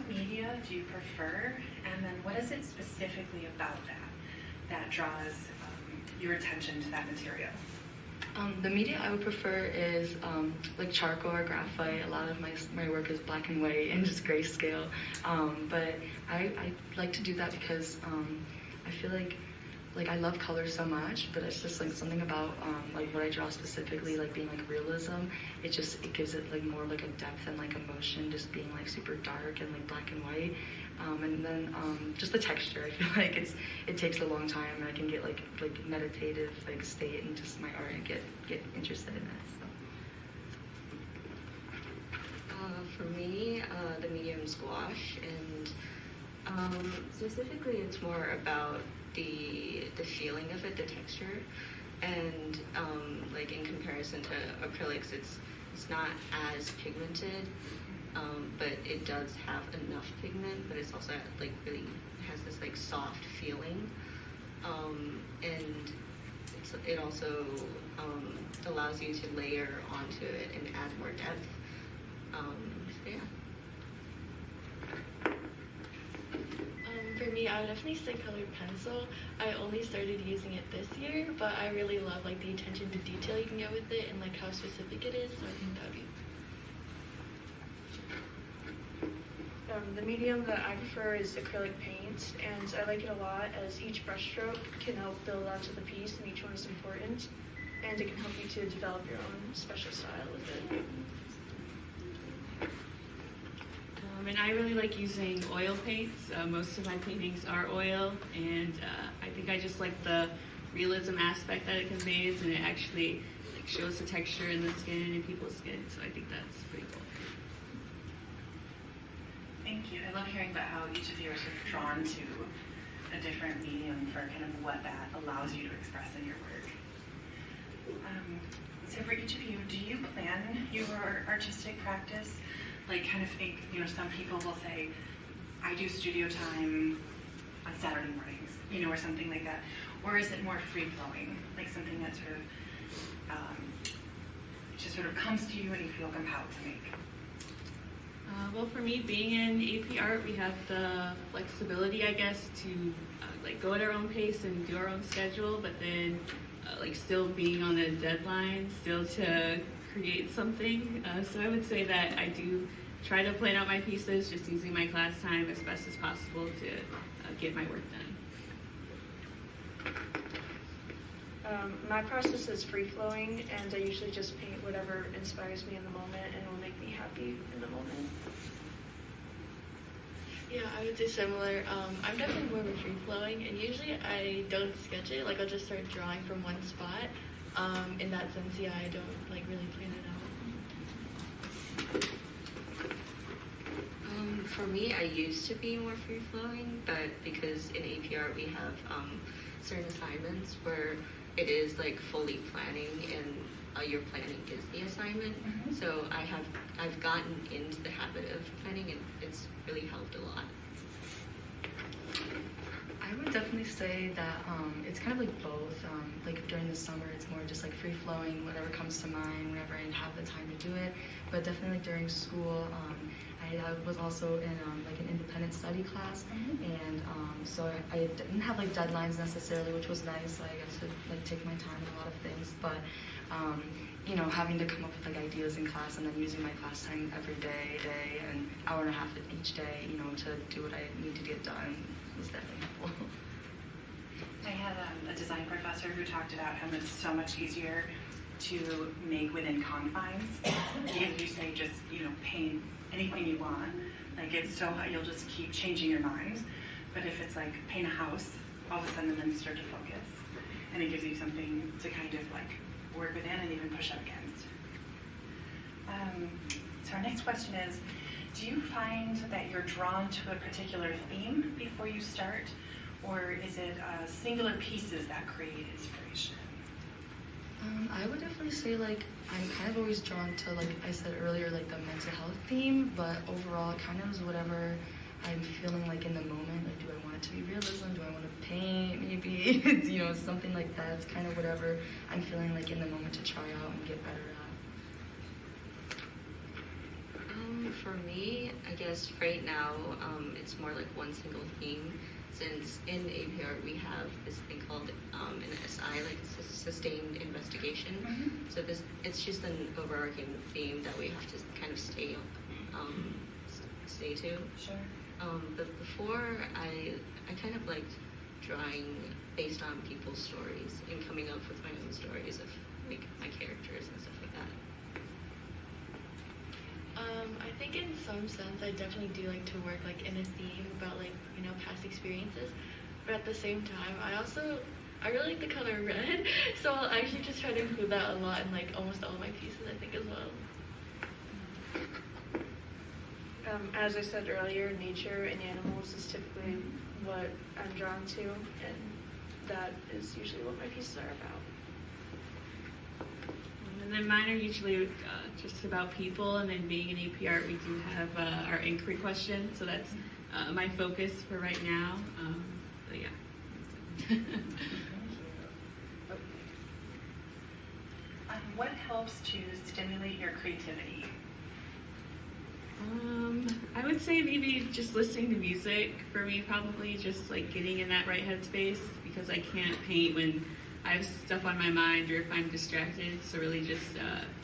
media do you prefer? And then what is it specifically about that draws your attention to that material? The media I would prefer is like charcoal or graphite. A lot of my work is black and white and just grayscale. But I like to do that because I feel like I love color so much, but it's just like something about like what I draw specifically, like being like realism. It gives it like more like a depth and like emotion, just being like super dark and like black and white. And then just the texture. I feel like it takes a long time, and I can get like meditative like state in just my art and get interested in it. So. For me, the medium is gouache, and specifically, it's more about the feeling of it, the texture, and like in comparison to acrylics, it's not as pigmented. But it does have enough pigment, but it's also like really has this like soft feeling, and it also allows you to layer onto it and add more depth. So yeah. For me, I would definitely say colored pencil. I only started using it this year, but I really love like the attention to detail you can get with it and like how specific it is. So I think that would be. The medium that I prefer is acrylic paint, and I like it a lot as each brushstroke can help build onto the piece, and each one is important, and it can help you to develop your own special style with it. And I really like using oil paints. Most of my paintings are oil, and I think I just like the realism aspect that it conveys, and it actually like shows the texture in the skin and in people's skin. So I think that's pretty cool. Thank you. I love hearing about how each of you are sort of drawn to a different medium for kind of what that allows you to express in your work. So for each of you, do you plan your artistic practice? Like kind of think, some people will say, I do studio time on Saturday mornings, or something like that. Or is it more free-flowing, like something that just sort of comes to you and you feel compelled to make? Well, for me, being in AP art, we have the flexibility, I guess, to like go at our own pace and do our own schedule, but then like still being on a deadline, still to create something. So I would say that I do try to plan out my pieces, just using my class time as best as possible to get my work done. My process is free-flowing, and I usually just paint whatever inspires me in the moment and will make me happy in the moment. Yeah, I would say similar. I'm definitely more of a free-flowing, and usually I don't sketch it. Like I'll just start drawing from one spot. In that sense, yeah, I don't like really plan it out. For me, I used to be more free-flowing, but because in AP art we have certain assignments where it is like fully planning, and your planning is the assignment. Mm-hmm. So I've gotten into the habit of planning, and it's really helped a lot. I would definitely say that it's kind of like both. Like during the summer, it's more just like free flowing, whatever comes to mind, whenever I have the time to do it. But definitely like during school, I was also in like an independent study class, mm-hmm. and so I didn't have like deadlines necessarily, which was nice. I got to like take my time in a lot of things, but having to come up with like ideas in class and then using my class time every day, an hour and a half each day, to do what I need to get done was definitely helpful. I had a design professor who talked about how it's so much easier to make within confines. If you say just, paint anything you want, like it's so hard, you'll just keep changing your mind. But if it's like paint a house, all of a sudden then you start to focus. And it gives you something to kind of like work within and even push up against. So our next question is, do you find that you're drawn to a particular theme before you start? Or is it singular pieces that create inspiration? I would definitely say like I'm kind of always drawn to, like I said earlier, like the mental health theme, but overall it kind of is whatever I'm feeling like in the moment. Like, do I want it to be realism? Do I want to paint? Maybe it's something like that. It's kind of whatever I'm feeling like in the moment to try out and get better at. For me, I guess right now it's more like one single theme. Since in APR we have this thing called an SI, like sustained investigation. Mhm. So it's just an overarching theme that we have to kind of stay to. Sure. But before, I kind of liked drawing based on people's stories and coming up with my own stories of like my characters and stuff like that. I think in some sense I definitely do like to work like in a theme about like, you know, past experiences. But at the same time, I really like the color red, so I'll actually just try to include that a lot in like almost all my pieces, I think, as well. As I said earlier, nature and animals is typically what I'm drawn to, and that is usually what my pieces are about. And then mine are usually just about people, and then being an AP Art, we do have our inquiry question, so that's my focus for right now. So yeah. What helps to stimulate your creativity? I would say maybe just listening to music for me, probably just like getting in that right headspace, because I can't paint when I have stuff on my mind or if I'm distracted. So really just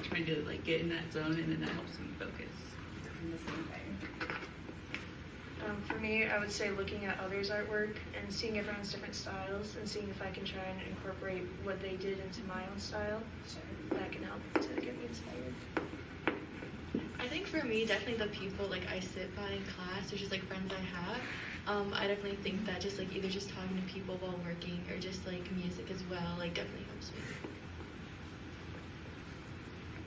trying to like get in that zone, and then that helps me focus. In the same thing. For me, I would say looking at others' artwork and seeing everyone's different styles and seeing if I can try and incorporate what they did into my own style. Sure. That can help to get me inspired. I think for me, definitely the people like I sit by in class, or just like friends I have. I definitely think that just like either just talking to people while working or just like music as well, like definitely helps me.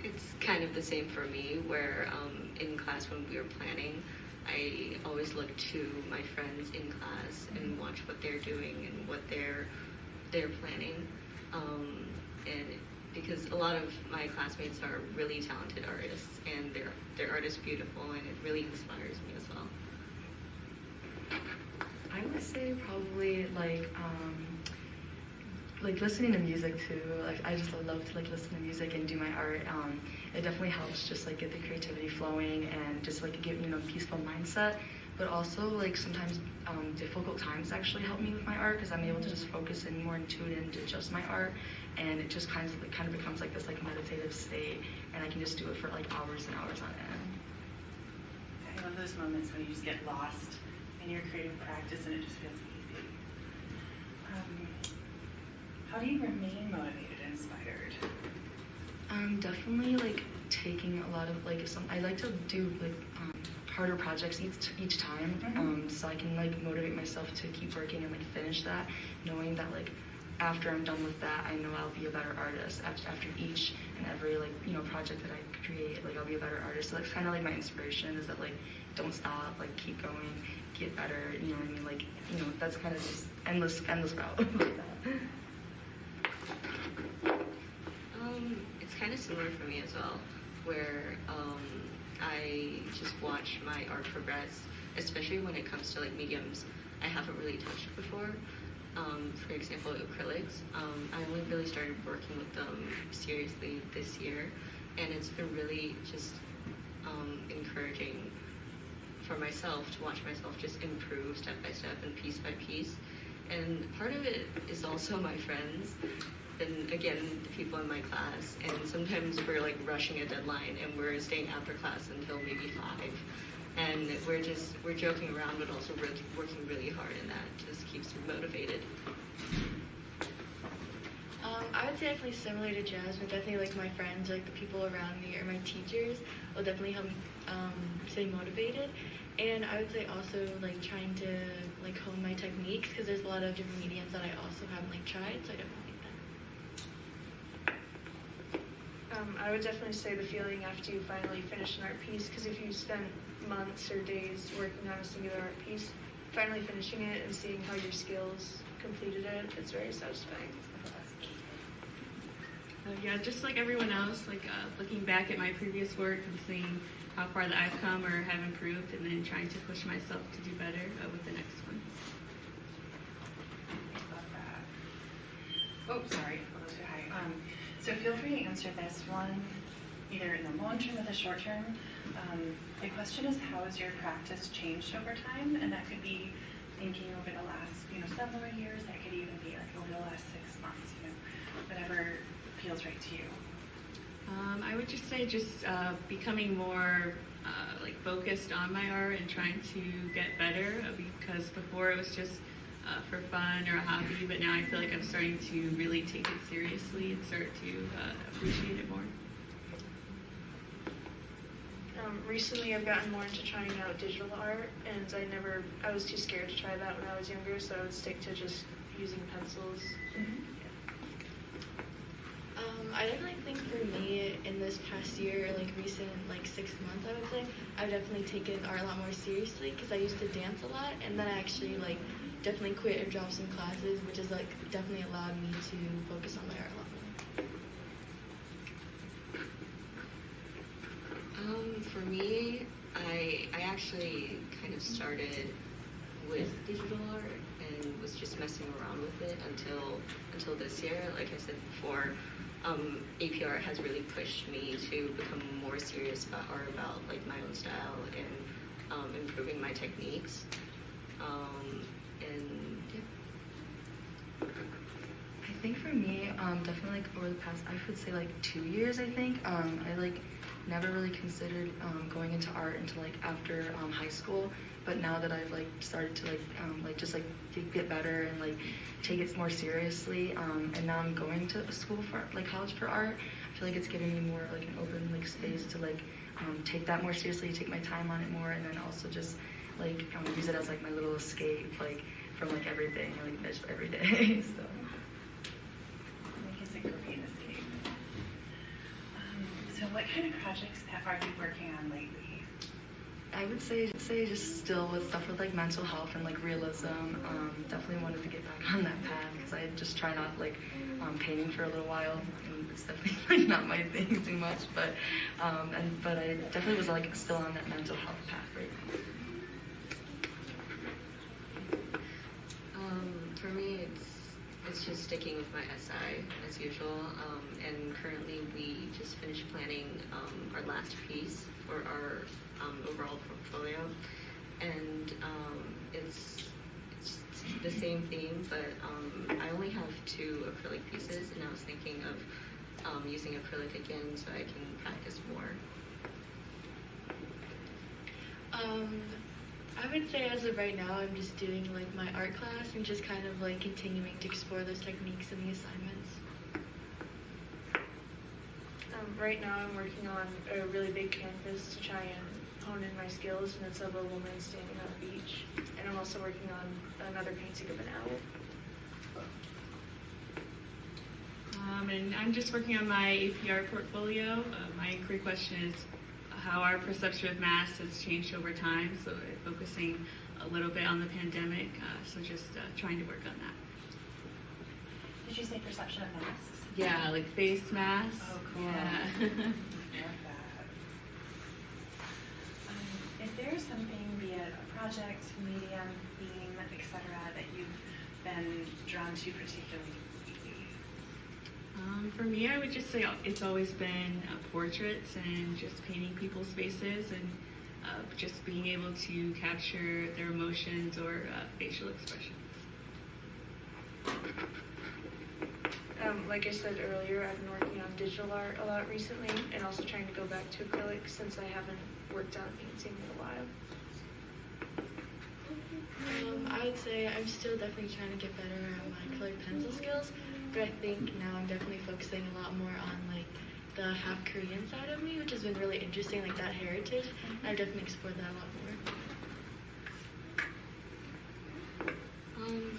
It's kind of the same for me, where in class when we were planning, I always look to my friends in class and watch what they're doing and what they're planning. And because a lot of my classmates are really talented artists, and their art is beautiful, and it really inspires me as well. I would say probably like listening to music too. Like I just love to like listen to music and do my art. It definitely helps just like get the creativity flowing and just like get, you know, peaceful mindset. But also like sometimes difficult times actually help me with my art, because I'm able to just focus and more in tune into just my art, and it just kind of becomes like this like meditative state, and I can just do it for like hours and hours on end. I love those moments when you just get lost in your creative practice and it just feels easy. How do you remain motivated and inspired? Definitely like taking a lot of like I like to do like harder projects each time, so I can like motivate myself to keep working and like finish that, knowing that like after I'm done with that, I know I'll be a better artist after each and every like, you know, project that I create. Like I'll be a better artist. So that's kind of like my inspiration, is that like don't stop, like keep going, get better. You know what I mean? Like, you know, that's kind of just endless route like that. It's kind of similar for me as well, where I just watch my art progress, especially when it comes to like mediums I haven't really touched before. For example, acrylics. I only really started working with them seriously this year, and it's been really just encouraging for myself to watch myself just improve step by step and piece by piece. And part of it is also my friends, and again, the people in my class. And sometimes we're like rushing a deadline, and we're staying after class until maybe 5. And we're joking around, but also working really hard, and that just keeps me motivated. I would say definitely similar to Jazz, but definitely like my friends, like the people around me or my teachers will definitely help me stay motivated. And I would say also like trying to like hone my techniques, because there's a lot of different mediums that I also haven't like tried, so I definitely think that. I would definitely say the feeling after you finally finish an art piece, because if you spend months or days working on a singular art piece, finally finishing it and seeing how your skills completed it, it's very satisfying. Yeah, just like everyone else, like looking back at my previous work and seeing how far that I've come or have improved, and then trying to push myself to do better with the next one. I love that. Oh, sorry, a little too high. So feel free to answer this one either in the long term or the short term. The question is, how has your practice changed over time? And that could be thinking over the last, several years. That could even be like over the last 6 months, whatever feels right to you. I would just say becoming more focused on my art and trying to get better because before it was just for fun or a hobby, but now I feel like I'm starting to really take it seriously and start to appreciate it more. Recently, I've gotten more into trying out digital art, and I was too scared to try that when I was younger, so I would stick to just using pencils. I definitely think for me in this past year, recent 6 months, I would say, I've definitely taken art a lot more seriously because I used to dance a lot, and then I actually definitely quit or dropped some classes, which has definitely allowed me to focus on my art a lot more. For me, I actually kind of started with digital art and was just messing around with it until this year. Like I said before, AP Art has really pushed me to become more serious about art, about my own style and improving my techniques. And yeah. I think for me, definitely over the past, I would say 2 years. I think I never really considered going into art until after high school. But now that I've started to to get better and take it more seriously, and now I'm going to a school for college for art, I feel like it's giving me more an open space to take that more seriously, take my time on it more, and then also just use it as my little escape from everything just every day. So. Make it a great escape. So what kind of projects are you working on lately? I would say just still with stuff with mental health and realism. Definitely wanted to get back on that path because I had just tried out painting for a little while, and it's definitely not my thing too much. But but I definitely was still on that mental health path right now. For me, it's just sticking with my SI as usual. And currently, we just finished planning our last piece for our overall portfolio, and it's the same theme, but I only have 2 acrylic pieces, and I was thinking of using acrylic again so I can practice more. I would say as of right now, I'm just doing my art class and just kind of continuing to explore those techniques in the assignments. Right now, I'm working on a really big canvas to try and hone in my skills, and it's of a woman standing on a beach. And I'm also working on another painting of an owl. And I'm just working on my AP Art portfolio. My inquiry question is how our perception of masks has changed over time. So focusing a little bit on the pandemic. So just trying to work on that. Did you say perception of masks? Yeah, face masks. Oh, cool. Yeah. Love that. Is there something, be it a project, medium, theme, etc., that you've been drawn to particularly? For me, I would just say it's always been portraits and just painting people's faces and just being able to capture their emotions or facial expressions. Like I said earlier, I've been working on digital art a lot recently, and also trying to go back to acrylic since I haven't worked on painting in a while. I would say I'm still definitely trying to get better at my colored pencil skills, but I think now I'm definitely focusing a lot more on the half Korean side of me, which has been really interesting, that heritage. I've definitely explored that a lot more.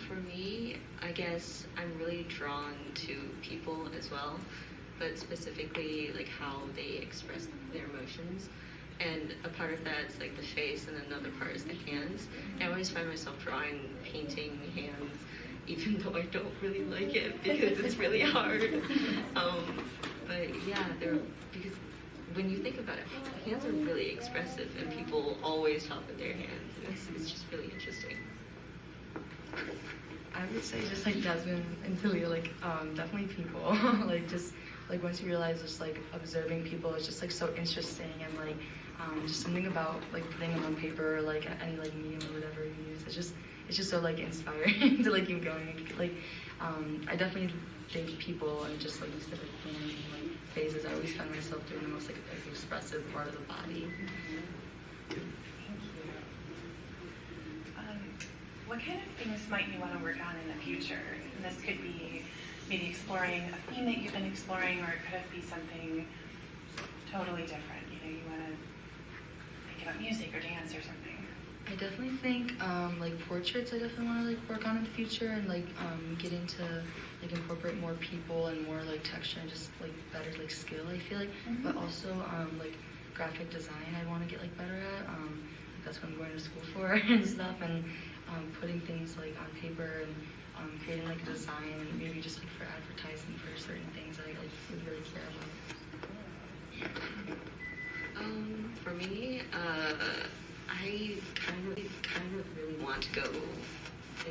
For me, I guess I'm really drawn to people as well, but specifically how they express their emotions. And a part of that is the face, and another part is the hands. And I always find myself painting hands, even though I don't really like it because it's really hard. But yeah, because when you think about it, hands are really expressive, and people always talk with their hands, and it's just really interesting. I would say just Desmond and Talia, definitely people. Just once you realize just observing people is just so interesting, and just something about like putting them on paper or like any like medium or whatever you use. It's just so like inspiring to like keep going. Like I definitely think people and just like you said like painting like phases. I always find myself doing the most like expressive part of the body. Thank you. What kind of things might you want to work on in the future? And this could be maybe exploring a theme that you've been exploring, or it could be something totally different. You know, you want to think about music or dance or something. I definitely think like portraits. I definitely want to like work on in the future and like get into like incorporate more people and more like texture and just like better like skill. I feel like, but also like graphic design. I want to get like better at. That's what I'm going to school for and stuff. And putting things like on paper and creating like a design and maybe just like for advertising for certain things that I like would really care about. For me, I kind of really want to go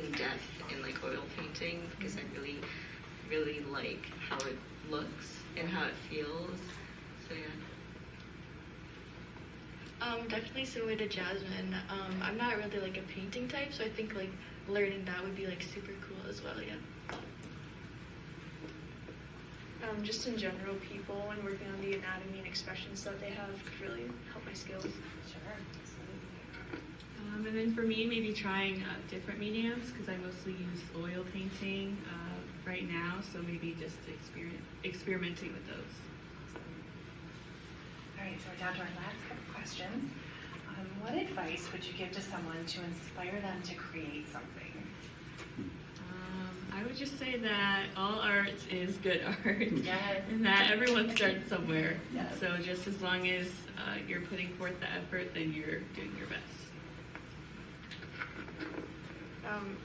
in depth in like oil painting because I really like how it looks and how it feels. So yeah. Definitely similar to Jasmine. I'm not really like a painting type, so I think like learning that would be like super cool as well. Yeah. Just in general, people and working on the anatomy and expressions that they have could really help my skills. Sure. And then for me, maybe trying different mediums because I mostly use oil painting right now, so maybe just experimenting with those. All right, so we're down to our last couple questions. What advice would you give to someone to inspire them to create something? I would just say that all art is good art. Yes. And that everyone starts somewhere. Yes. So just as long as you're putting forth the effort, then you're doing your best.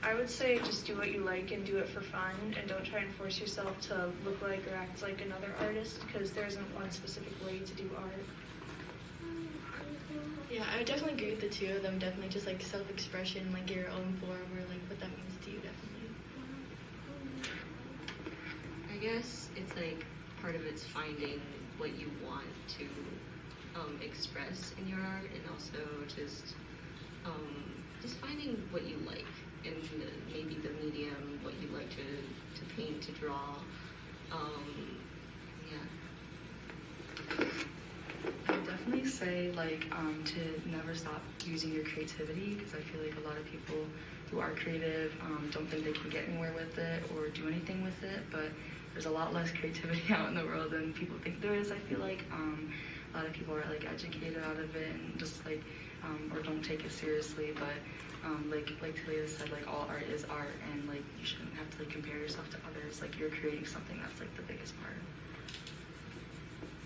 I would say just do what you like and do it for fun, and don't try and force yourself to look like or act like another artist, because there isn't one specific way to do art. Yeah, I would definitely agree with the two of them. Definitely just like self-expression, like your own form, or like what that means to you. Definitely. I guess it's like part of it's finding what you want to express in your art, and also just finding what you like and maybe the medium, what you like to paint, to draw. Yeah. I would definitely say like to never stop using your creativity because I feel like a lot of people who are creative don't think they can get anywhere with it or do anything with it, but there's a lot less creativity out in the world than people think there is. I feel like a lot of people are like educated out of it and just like or don't take it seriously, but like Talia said, like all art is art, and like you shouldn't have to like compare yourself to others. Like you're creating something that's like the biggest part.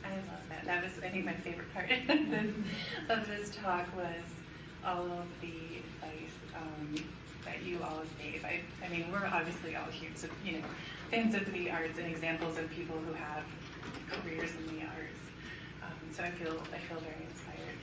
I love that. That was, I think, my favorite part of this talk was all of the advice that you all gave. I mean, we're obviously all huge, fans of the arts and examples of people who have careers in the arts. So I feel very inspired.